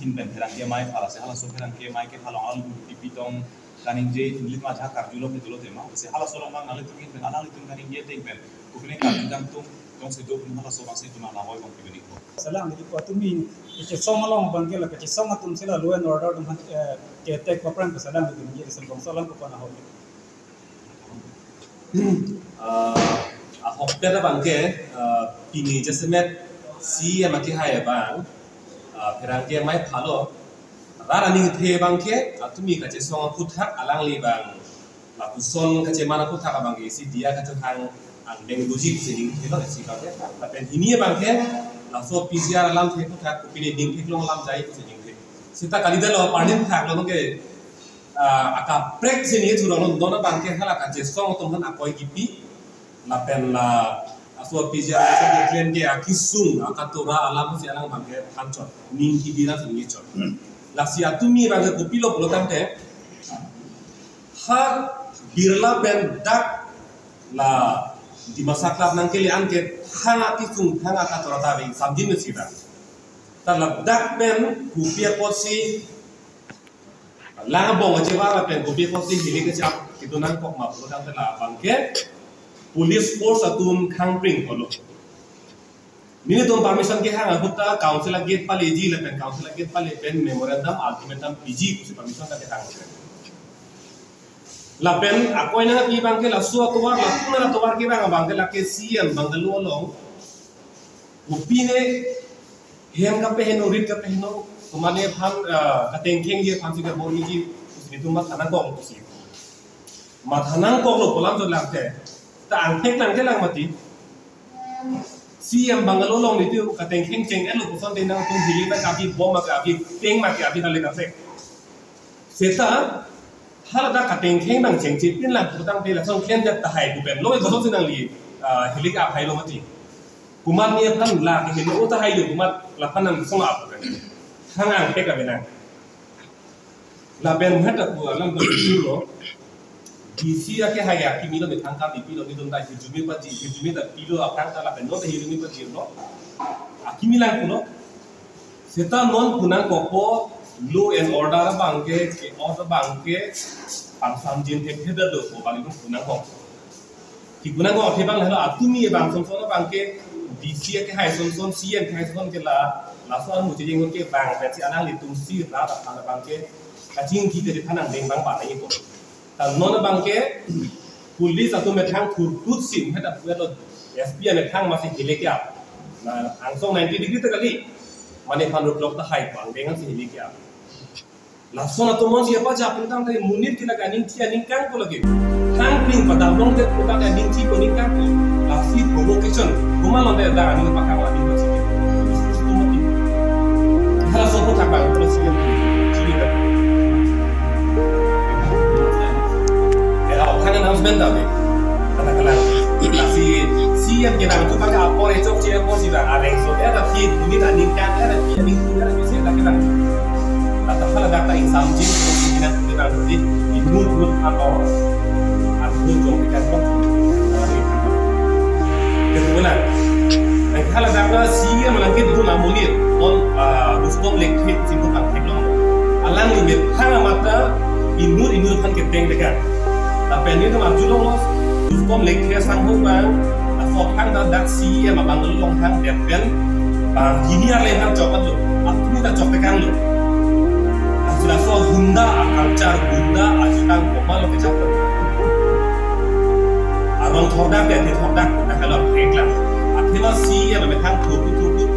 tin ben pherang ke mai phala se hala so pherang ke mai ke phalong al tipi tong kaning je lit ma jha karjulo ke dolo tema se hala so long ngale tu ben ala litun kaning ye te ben kupne kaning jang tung se do hala so bang se tuna la boy bang pibeni ko salam di ko tumi ke song along bang ke la ke song atum sila law and order dum ke tek pa pran ko salam di ni se bang salam ko pa na ho hokda da bangke pini jesemet si amaki hai bang perang ke mai phalo rarani the bangke atumi ka je song puthak alang li bang la puson ka je mana puthak bang si dia ka hang ang beng logic sini thelo si ka la pen hini bangke la so pcr alam the puthak pini ding thiklong alam jai ko sini the sita kalida lo panin thak lo ke aka prek sini thurong dona bangke hala ka je song tum han akoi gipi la pen la aswa pizza sa declen ke akisung akatora alam si alang bangke hanchot ning ki dira sini chot la si atumi bangke kopilo bolotam te ha birla pen dak la di masa klub nang kele anke hanga kisung hanga akatora ta be samjin sida ta la dak pen kupia posi la bong aje wa pen kupia posi hili ke chap kidonan kok ma bolotam te la bangke police force atum khangpring holo nini tom permission ke hanga hutta council gate pale ji le pen council gate pale pen memorandum ultimatum pg kusi permission ta ke hanga la pen akoi na pi bangke la suwa towar la puna towar ke bang bangke la ke cm bangalo long upine hem ka pe heno rit ka pe heno tumane phan ka tengkheng je phan si ka boni ji usni tumma thana ko kusi ma thanang ko lo polam to lagte ta angtek lang ke lang mati CM Bangalo long ni tu ka teng kheng cheng elo puson te nang tung hili ba ka bi bom ka bi teng ma ka bi hale ka se seta hala da ka teng kheng nang cheng chi pin la putang te la song khen ja ta hai ku ben loi go so sinang li hili ka hai lo mati kuman ni phan la ke hili o ta hai yo kumat la phan nang song ap hang ang te ka benang la ben hata ku lam ko lo DC ke haya kimi lo metangka pilo ni donda hijumi pa hijumi ta pilo akang ta la peno ta hijumi pa jirno akimi lang kuno seta non punang kopo law and order bangke ke order bangke pansam jin the theda do ko bali punang ko ki punang ko the bang la atumi bang som som bangke DC ke haya som som CM ke haya som ke la so mu je jing ke bang ta si anang li tum si ra ta la bangke ka jing ki te thanang deng bang pa ni ko non bangke police atau metang kurtut sim hada puelo FBI metang masih hilekia na angsong 90 degree tekali mane panruk lok ta hai pang dengan si hilekia langsung atau mon siapa ja puntang tadi munit kita ganing tia ningkang ko lagi hang ping pada long te puntang ganing ti ko ningkang ko lasi provocation kuma lo te da ani pakang lagi ko sikit itu mati hala so ko takang ko sikit sikit announcement ave katakanlah si yang kita itu pakai apa itu sih apa sih dah ada yang so ada fit ini tak ningkat ada ini ada bisa tak kita atau kalau data insam jin kita kita nanti inut atau jom kita kok kemudian kalau data si yang melangkit itu namulir on buskom lekit simpul pakai long alang limit hang mata inut kan keteng dekat tapi ini tuh maju dong los, terus kom leknya sanggup bang, asal hang dak si ya bang long hang depan, bang gini ada yang coba tuh, aku ini tak coba kan lo, sudah soal Honda, culture Honda, ajukan koma lo kecapai, arang thodak deh, thodak, kita kalau pengklan, akhirnya si ya bang hang tuh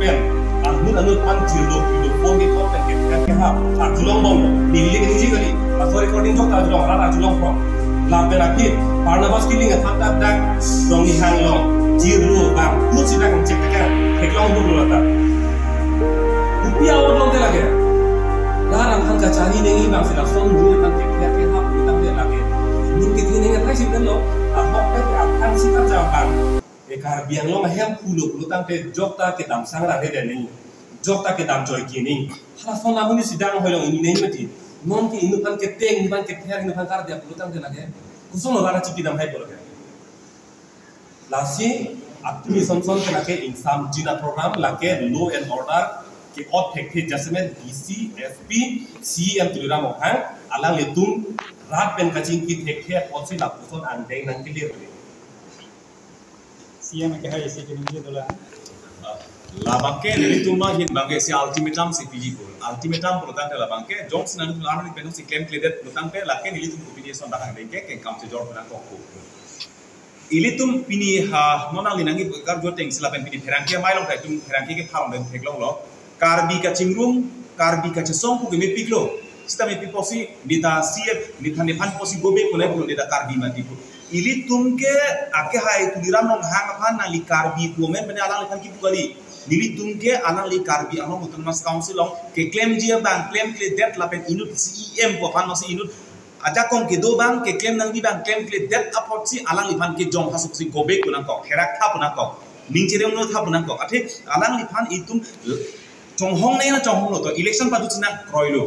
pen, anu pan jilo, phone itu pen kita kehap, ajulong bom, nilai ini kali, asal recording jok ajulong, rata ajulong bom. Lapen akit, Barnabas killing a hantar dak, dongi hang long, jiru bang, put si dak cek tekan, teklong dulu lata. Upi awal long lagi, larang hang kacari nengi bang silah song dulu kan cek ke hap kita dia lagi. Ini kita nengi apa sih kan lo? Apa kan si kan jawab. Ekar biang long hem puluh tang te jok ta kita sang lagi deh nengi, jok ta kita joy kini. Halas song namun ni sidang holong ini nengi mati. Non ki inu kan keteng ban kether inu kan kar dia pelutang de lage kusung ora cipi dam hai bologe lasi atmi sonson ke lage insam jina program lage law and order ke ot thek the jasmen DC FP CM tulira mo hang alang letum rat ben kaching ki thek the polsi la puson an deng nang clear CM ke hai isi ke ninje dola la bangke nili tuma hin bangke si ultimatum si PG pur ultimatum protan la bangke jones nan tu arani penu si claim clear protan pe la ke nili tum opinion bakang dengke ke kam se jor puna ko ilitum pini ha nonang linangi gar joteng sila pen pini ferangke mailong kai tum ferangke ke thalong den theklong lo karbi ka chingrum karbi ka chesong ku me piklo sita me piposi dita CF nithan niphan posi gobe kole ko dita karbi mati ku ilitum ke ake hai tuliram nong hang phan na li karbi ku men bene alang likhan ki bugali ilitum ke alang li karbi anong utun mas council long ke claim jia bang claim ke det la pen inut CEM ko phan no si inut aja kong ke do bang ke claim nang bi bang claim ke det apot si alang liphan ke jong hasuk si gobe kunang kok herak tha punang kok ningchere no tha punang kok athe alang liphan itum chong hong nei na chong hong lo to election pa duchna kroilo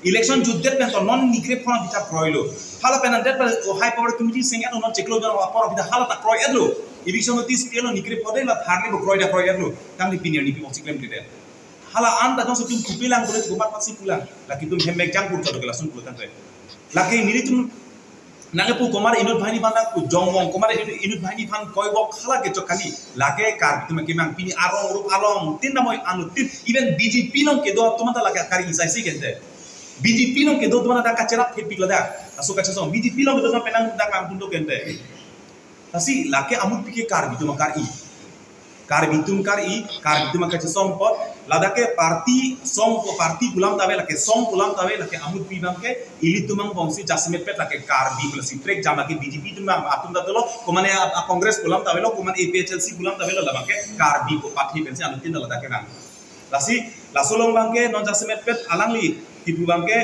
election juddet pen to non nikre phona bita kroilo hala pen det pa high power committee sing et non cheklo ber apor bita hala ta kroy edlo election no tis pelo nikre phode la tharne bo kroida kroy edlo tam ni pinir ni pi claim ke det hala an ta jong se tum kupilang kole gomat pasi pulang laki tum hemmek jang pur to gela sun putan re laki nili tum nange pu komar inut bhani banda ku jongwong komar inut bhani phan koi bok khala ke chokali lake kar tum ke mang pini arong rup along tin na moi anu tin even BJP long ke do tumata lake kari isai si kente BJP long ke do tumana da kachera thepi lada aso kacha song BJP long ke do penang da kam tundo kente tasi lake amut pike kar bitum kar i kar bitum kacha song pot ladake party song ko party gulam tabe lake song gulam tabe lake amut pinam ke ili tumang bongsi jasmet pet lake kar bi plus trek jama ke BJP tumang atum da tolo komane a congress gulam tabe lo komane APHLC gulam tabe lo labake kar bi ko pathi pensi anutin da ladake kan lasi lasolong bangke non jasmet pet alangli tipu bangke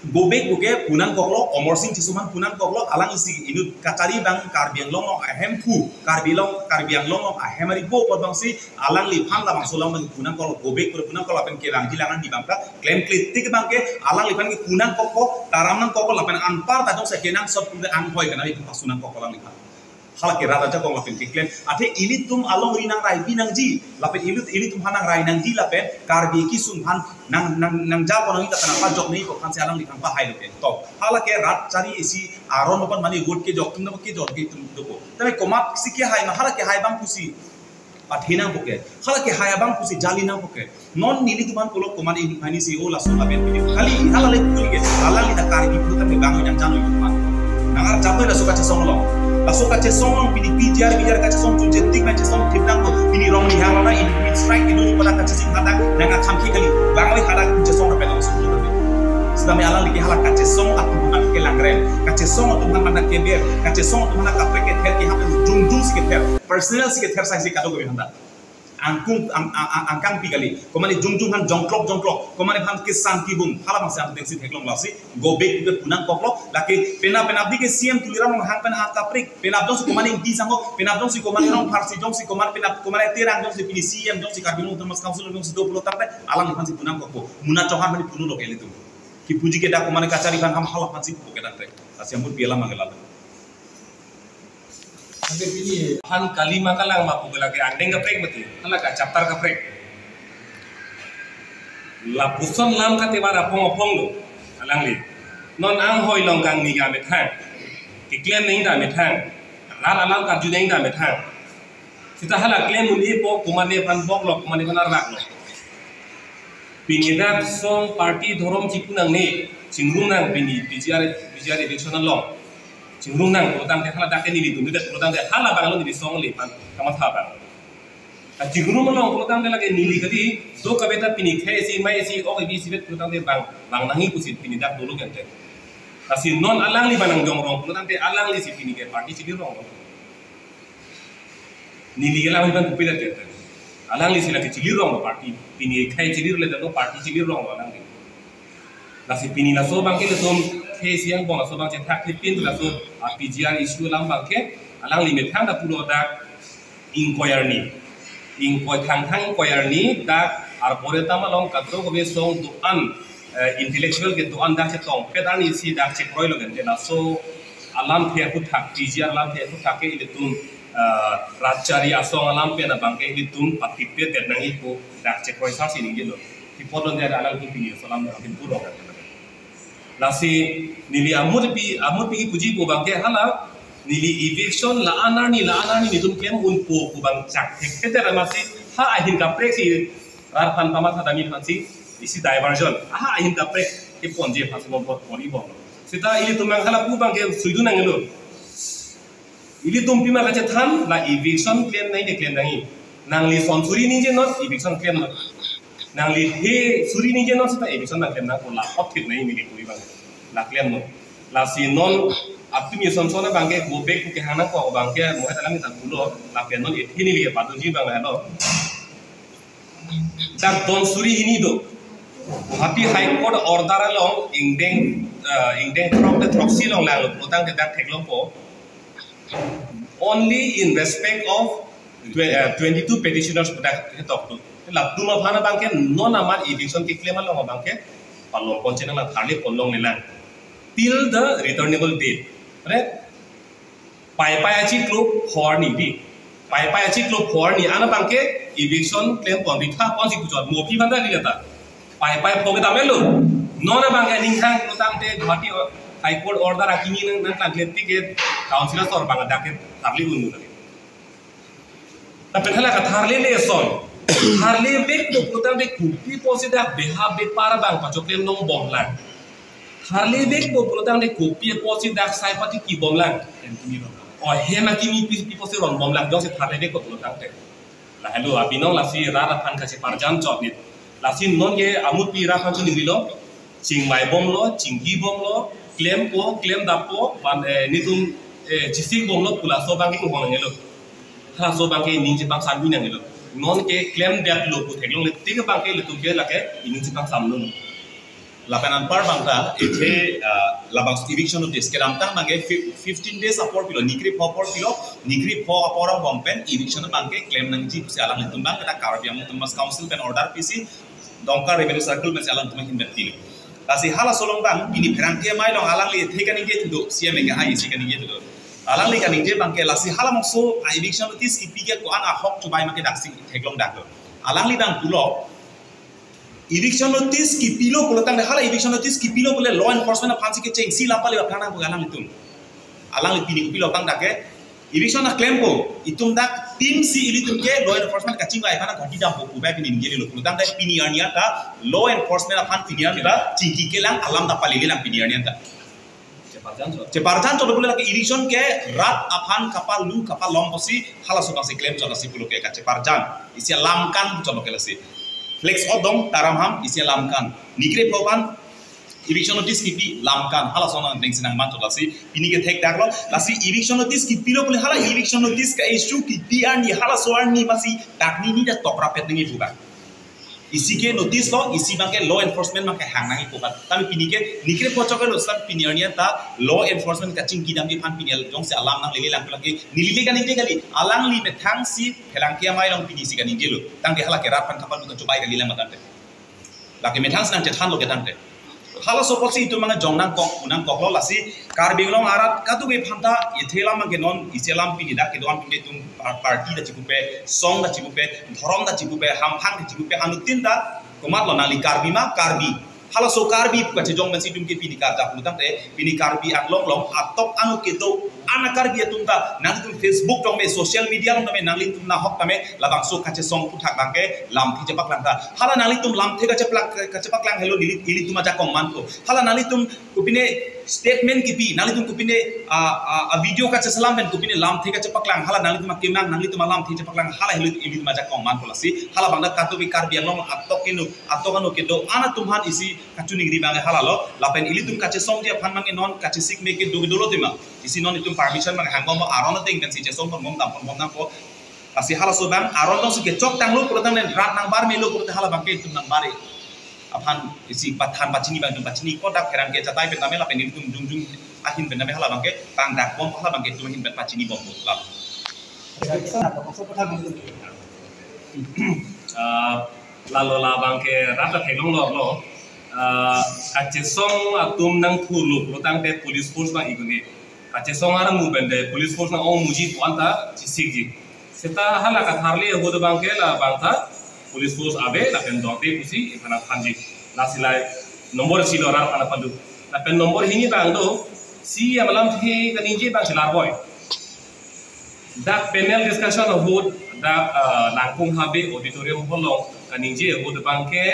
gobek buke punang koklo omor sing cisuman punang koklo alang isi inut kacari bang karbiang long ahem pu karbiang long ahemari bo pot bangsi alang li phan la bang solang bang punang koklo gobek pur punang koklo pen ke bang jilangan di bangka claim klitik bangke alang li phan ke punang kokko taram nang kokko la pen anpar ta dong se kenang sot pun ang hoi kana itu pasunang kokko lang li phan hala ke rata ja kong la pen ke claim athe ilitum along rinang rai binang ji la pen ilitum hanang rai nang ji la pen karbi ki sun phan nang ja ko nang ita kana pa jok nei ko phan se alang li phan pa hai lo pen to hala ke rat chari isi aron opan mani god ke jok tum ke jok ke tum do ko tabe komat si ke hai ma hala ke hai bang pusi athena poke hala ke hai bang pusi jalina poke non nili tuman kolok koman ini hani si ola so la pen kali hala le kuli ke alang li da karbi pu ta ke bang yang jano itu man nangar japo la suka chesong lo Pasok kaca song pini bijar kaca song tu jentik kaca song tipnang ko pini rong ni halana ini strike itu pada kaca sing kata nanga thamki kali bangai hada kaca song rapi langsung tu tapi sedami alang lagi halak kaca song atu bukan ke langren kaca song atu bukan mana keber kaca song atu mana kapre ke ther ki hape jung si ke ther personal si ke ther sai si kado ko handa angkang pigali komani jung han jongklok komani phan ke santi bum hala bang sam dengsi theklong lasi go back ke punang koklok laki pena di ke CM tuliram hang pen hat kaprik pena dong si komani di sango pena dong si komani rong farsi dong si komani terang dong si pini CM dong si karbinu termas council dong si 20 tarpe alang phan si punang kokko muna chohan mani punu lo elitum ki puji ke da komani kacari phan ham hala phan si ko ke da trek asiambur piala mangela Ande pini han kalima kalang mapu gelage andeng ka prek mati hala ka chapter ka prek la puson lam ka te bara pong lo alang li non ang hoi long kang ni ga me thang ki claim ning da me thang la alam ka ju ning da me thang sita hala claim ni po kumane pan bok lo kumane pan rak lo pini da song party dhorom chipunang ni singrung nang pini bijare election long Cingrung nang protang te hala dake ni litu ndet protang te hala bangalo ni song le pan kama tha bang a cingrung long protang te lage nili kadi do kabeta pini khesi mai si o bi si bet protang te bang nangi kusit pini dak dulu gente kasi non alang li banang jong rong protang te alang li si pini ke party si rong nili gela ban kupila te alang li si lage chili rong party pini khai chili le do party chili rong alang li kasi pini la so bang ke le som case yang bona so bang cetak klipin tu langsung PGR issue lang bangke alang limit thang da pulo da inquiry ni inquiry ni da arbore tama long katro ko be song du an intellectual ke du an da che tong pedan isi da che kroi lo gen la so alam the pu thak PGR alam the pu thak ke ile tum Rajari asong alam pe na bangke hitung patipet dan nangi ko dak cek koisa sini gitu. Di podon dia alam hitung salam akin puro kan. Lasi nili amur pi puji ko bangke hala nili eviction la anani nitum kem unpo ko bang cak tek te masih ha ahin kapre si rarpan pamat hadami pansi isi diversion ha ahin kapre ke ponje pansi mompot pori bom. Sita ili tumang hala ku bangke suidu nangelo. Ili tumpi maka cetan la eviction claim nahi nangli son suri nije not eviction claim not nangli he suri nije not sita eviction na claim na ko la optit nahi mili puri bang la claim no la si non apmi son sona bangke go back ke hana ko bangke mo ta lami ta gulo la claim no ethini li padu ji bang halo dak don suri hini do Happy High Court order along ingdeng from the proxy long lang utang de dak theklong ko only in respect of 22 petitioners pada talk to la tuma phana bangke non amar eviction ki claim along bangke palong ponchen la thali polong nela till the returnable date right pai achi club for ni bi pai achi club for ni ana bangke eviction claim pon bitha pon si kujot mo pi banda ni lata pai phoge tamelo non bangke ninghang utang te ghati High Court order akini nang tagletti ke councilor sor bang dake tarli undu tadi tapi hala ka tarli le son tarli bek to putar de kupi posida beha be para bang pachoklem nong bomlang tarli bek to putar de kupi posida sai pati ki bomlang o hema kimi pi posi ron bomlang jong se tarli bek to putar te la hello abinong la si rara phan ka se parjam chotnit la si non ye amut pi ra phan chu ningilo chingmai bomlo chinggi bomlo claim dapo pan nitum jisik bomlo pula so bangi ko ngelo ha so bangi ninje bang sambi ngelo non ke claim dat lo ko theglong le tiga bangi le tum ke lake ninje bang samlo lapanan par bangta ethe labang eviction notice ke ramtang mage 15 days apor pilo nikri pho apor bompen eviction bangke claim nangji se alang litum bang ta karbiam tumas council pen order pc dongka revenue circle men alang tum hin betil Lasi hala solong bang ini perangkia mai long alang li theka ninge tudo siame ke ai sika ninge tudo alang li kaninge bangke lasi hala mokso eviction notice ki pige ko ana hok chubai make daksi theklong dak alang li bang pulo eviction notice ki pilo ko tang hala eviction notice ki pilo bole law enforcement phansi ke cheng sila pali plana ko alang litum alang li pini pilo bang dake eviction na claim ko itum dak tim si ilitum ke law enforcement kaching ai pana ghati dam ko ba pini ngeli lo tang dai pini arnia ta law enforcement aphan pini arnia chingki ke lang alam da pali lang pini arnia ta ceparjan to bole lak eviction ke rat aphan kapal lu kapal long posi hala so pasi claim jona si pulo ke ka ceparjan isi lamkan jona ke lasi flex odong taramham isi lamkan nikre proban eviction notice ki lamkan hala sona deng sinang man to lasi pini ke thek daklo lasi eviction notice ki pilo bole hala eviction notice ka issue ki ni hala soar ni masi takni ni da topra pet ngi buka isi ke notice lo isi bangke law enforcement make hang nangi buka tapi pini ke nikre pochok lo san pini arnia ta law enforcement ka ching gidam di phan pini jong se alam nang lele lang lagi nilile ka ninge gali alang li me thang si phelang kia mai long pini si ka ninge lo tang de hala ke rat phan kapal buka cobai ka lila matante lagi me thang nang che than lo ke tante hala soposi itu mga jongnang kok unang kok lo lasi karbinglong arat katu be phanta ethela mang ke non iselam pini da ke don pini tum party da chipupe song da chipupe dhorom da chipupe hamphang da chipupe hanutin da komat lo nali karbi hala so karbi ka che jong mensi tum ke pini kar da putang te pini karbi ak long atop anu ke do ana karbi tum da nang tum facebook tong me social media long me nang tum na hok tame labang so ka che song puthak bang ke lam thi jepak lang da hala nali tum lam the ka chepak lang hello ili tum aja kong man ko hala nali tum kupine statement ki pi nali tum kupine a video ka che salam ben kupine lam the ka chepak lang hala nali tum kemang nali tum lam thi jepak lang hala hello ili tum aja kong man ko lasi hala bang da ka tu bi karbi long atokanu ke do ana tum han isi kachuni gri bang hala lo lapen ili tum ka che song je phan mang non ka che sik me ke do tema isi non itum permission mang hangom aron ting ben si che song mom dam ko asi hala so bang aron dong si ke chok tang lo ko tang nen rat nang bar me lo ko hala bang ke tum nang bare aphan isi pathan pachini bang pachini ko dak kerang ke chatai ben namela pen itum jung ahin ben namela hala bang ke tang dak bom hala bang ke tum hin ben pachini bom ko la lalu labang ke rata theglong lo kache song atum nang thulu lo tang te police force bang iguni kace songar mu bende police force na ong muji puanta sigji seta hala ka tharli ho de bangke la bangta police force abe la pen dorte kusi kana khanji la silai nomor si dorar kana padu la pen nomor hingi bang do si amalam the kaniji bang silar boy dak panel discussion ho dak langkung habe auditorium holong kaniji ho de bangke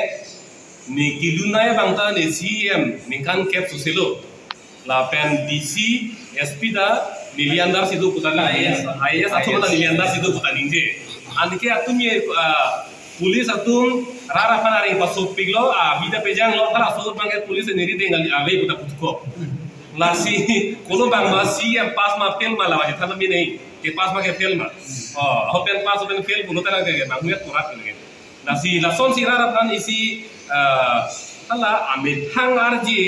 ni kilunaya bangta ni CM ningkan cap susilo la pen DC SP da Niliandar situ putana IAS atau putana Niliandar situ putana ninje andike atum ye pulis atum rara panari pasuk piglo bida pejang lo kala asur bangke pulis niri tinggal ave puta putko lasi kono bang masi yang pas ma fail ma lawa thana mi nei ke pas ma ke fail ma open pas open fail bulo tana ke bang nguyat kurat ke lasi lason si rara pan isi ala amit hang arji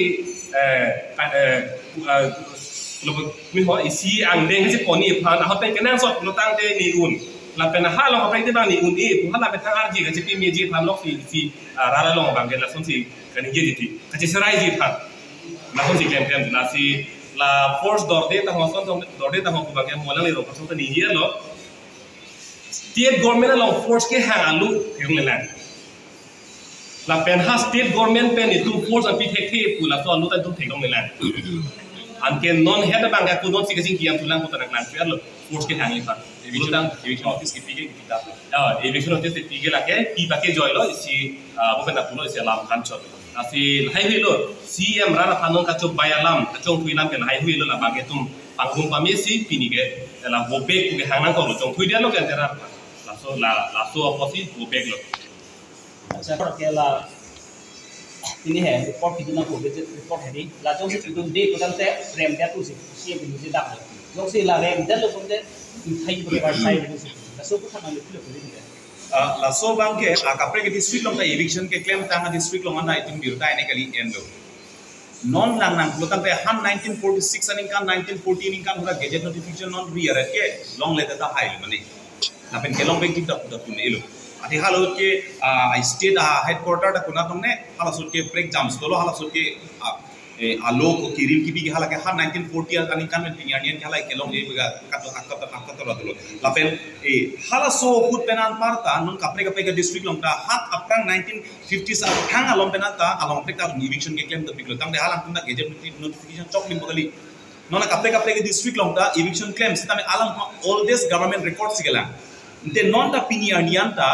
mi ho isi ang deng si poni phan ha pen kenang sot lo tang te ni un la pen ha lo ha te bang ni un e pu ha la pen thang arji ga si pi mi ji phan lok si rara long bang ke la son si kan ji ti ka ci serai ji phan la son si kem la si la force dorde ta ho son dorde ta ho ku bang ke mo lang le ro pa son ta ni ye lo state government long force ke hang alu yung le la pen ha state government pen itu force api thek pula so alu ta tu thek dong le anke non head bang aku non sikasing kiam tulang ko tanang lan lo force ke hangli khan eviction notice ke pige kita eviction notice ke pige la ke pi ba ke joy lo si bukan pulo si alam khan chot asi highway lo CM rara phanon ka chok bayalam ka chong thuilam ke highway lo la bage tum pangum pami si pini ke la bobe ku ke hangan ko lo chong thui dia lo ke antara la so oposi bobe lo अच्छा केला ini है report कितना को report है दी ला जो से तुम दे को तंते रैम दे तो से भी dak जो से ला रैम दे लो तुमने थाई को वेबसाइट में से ला सो को खाना ले को दे la so bangke akapre ke district long ta eviction ke claim tanga district long na itum biruta ene kali endo non lang nang lo tante han 1946 aning kan 1914 ing kan hura gazette notification non rear ke long le ta high mane na pen ke long bang tik ta tun elo ati halot ke state headquarter ta kuna tongne halasut ke break jams dolo halasut ke alok kirim ki bi hala ke 1940 ani kan men pinganian hala ke long e biga kato akato dolo lapen halaso hut penan parta non kapre kapre ke district long ta hat aprang 1950 sa hang along penan ta along pek ta eviction ke claim ta biglo tang de halang tunda gazette notification chok lim bagali non kapre kapre ke district long ta eviction claims ta me alang oldest government records sigala de non ta pinganian ta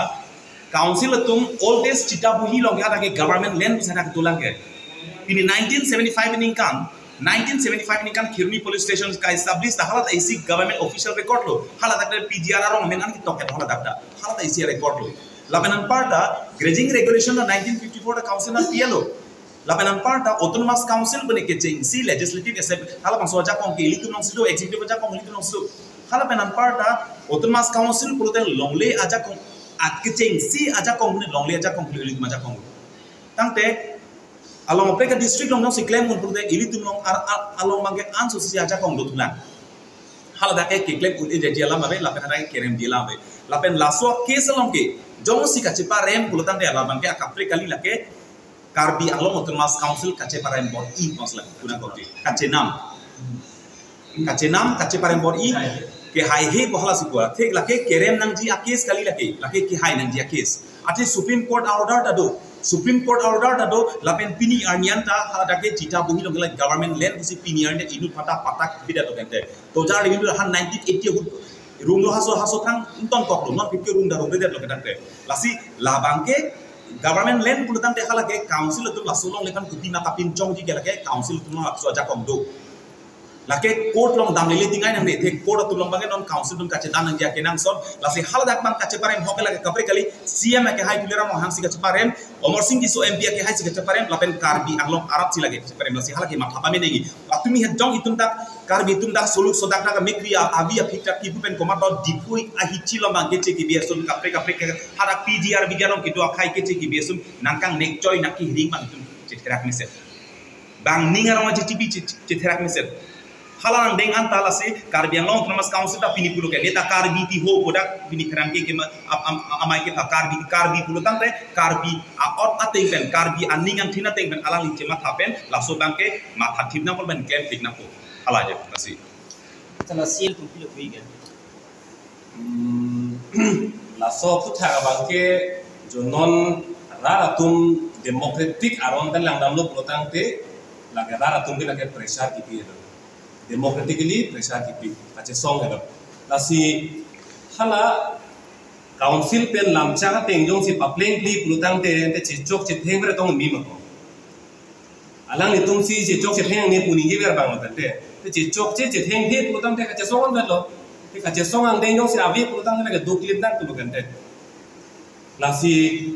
council tum oldest chitabuhi long ya ke government land sana ke tulang ke in 1975 in kan 1975 in kan Kirni police station ka establish the halat AC government official record lo halat ta PGR rong men an ki tok halat ta halat AC record lo labanan parta grazing regulation na 1954 ta council na PLO labanan parta autonomous council bane ke change si legislative assembly hala bang soja kong ke ilitum nong sido executive ja kong ilitum nong sido hala banan parta autonomous council prote longle aja kong at ke change si aja kong ne longle aja kong ilitum aja kong tangte along opeka district long nong si claim un prote ilitum nong along mangke anso si aja kong do tulan hala da ke claim un e jela mabe lapen ra kerem jela mabe lapen laso case long ke jong si ka chipa rem pulutan de ala bangke akapre kali lake karbi along autonomous council kache parem bor I konsla kuna kokti kache nam kache parem bor I ke hai he bohala sikwa thek lake kerem nang ji a case kali lake ki hai nang ji a case ati supreme court order ta do lapen pini arnianta hala dake jita buhi long like government land si pini arne inu pata patak bida to kente to jar inu han 1980 room lo haso thang ton kok non pike room da room de lo kente lasi labangke government land pulutan te hala ke council tu lasulong lekan kutina kapin chong ji ke council tu no so aja kom do lake court long dam lele tingai nang ne the court tu long bange non council dum kache dan ja ke nang son lasi hala dak bang kache parem hokela ke kapre kali CM ke hai tulera mo hang si kache parem omor sing ki so MP ke hai si kache parem lapen karbi anglong arab si lage kache parem lasi hala ke matha pame negi atumi het jong itum tak karbi tum dak soluk so dak na mekri avi a fikta ki bupen komando dipui a hichi lo bange che ki biesun kapre ke hara PGR biganom ki do khai ke che ki biesun nangkang nek joy nakki ring bang tum che therak ni set bang ningarong a GTP che therak ni set halang deng antala se karbi ang long autonomous council ta pini pulo ke neta karbi ti ho bodak pini kramke ke amai ke karbi pulo tante karbi a ot ateng pen karbi aning ang thina teng pen alang liche ma thapen laso bangke ma thathip na pol ben claim tik na ko hala je kasi Salah sial tu pilih weekend. La so putha bangke jonon raratum democratic aron dan lang dam lo protang te la ke raratum ke la ke pressure kipi democratically pressure kipi kache song helo la si hala council pen lam cha ka teng jong si papleng pli protang te chi chok chi theng re tong mi ma ko alang ni tum si chi chok chi theng ni puni ge ber bang ma te chi chok chi theng he protang te kache song an lo kache song ang deng jong si avi protang te la ke duk lip dang tu kan te lasi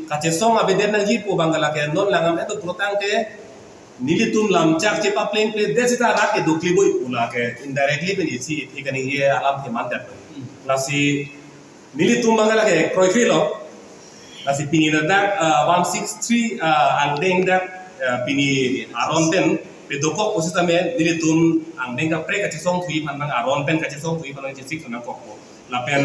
kache song abeden nang yipo bangala ke non langam eto protang te nilitum lam chak che pa plane play desita rak ke dokli boy pula ke indirectly ben isi ikani ye alam ke mandat lasi nilitum bangala ke kroifilo lasi pini da 163 ang deng da pini aron ten pe dokok posita me nilitum ang deng ka pre kache song thui pan nang aron pen kache song thui pan nang sik na kok la pen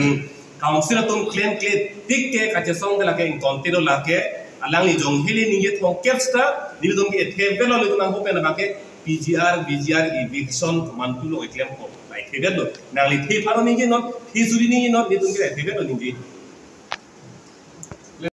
council atum claim tik ke kache song la ke incontero la ke alang ni jong hili ni yet hong capsta ni dum ke thebelo le dum ang hopen ba ke BGR eviction mantulo claim ko like thebelo nang li thi paro ni non thi suri ni non ni dum ke thebelo ni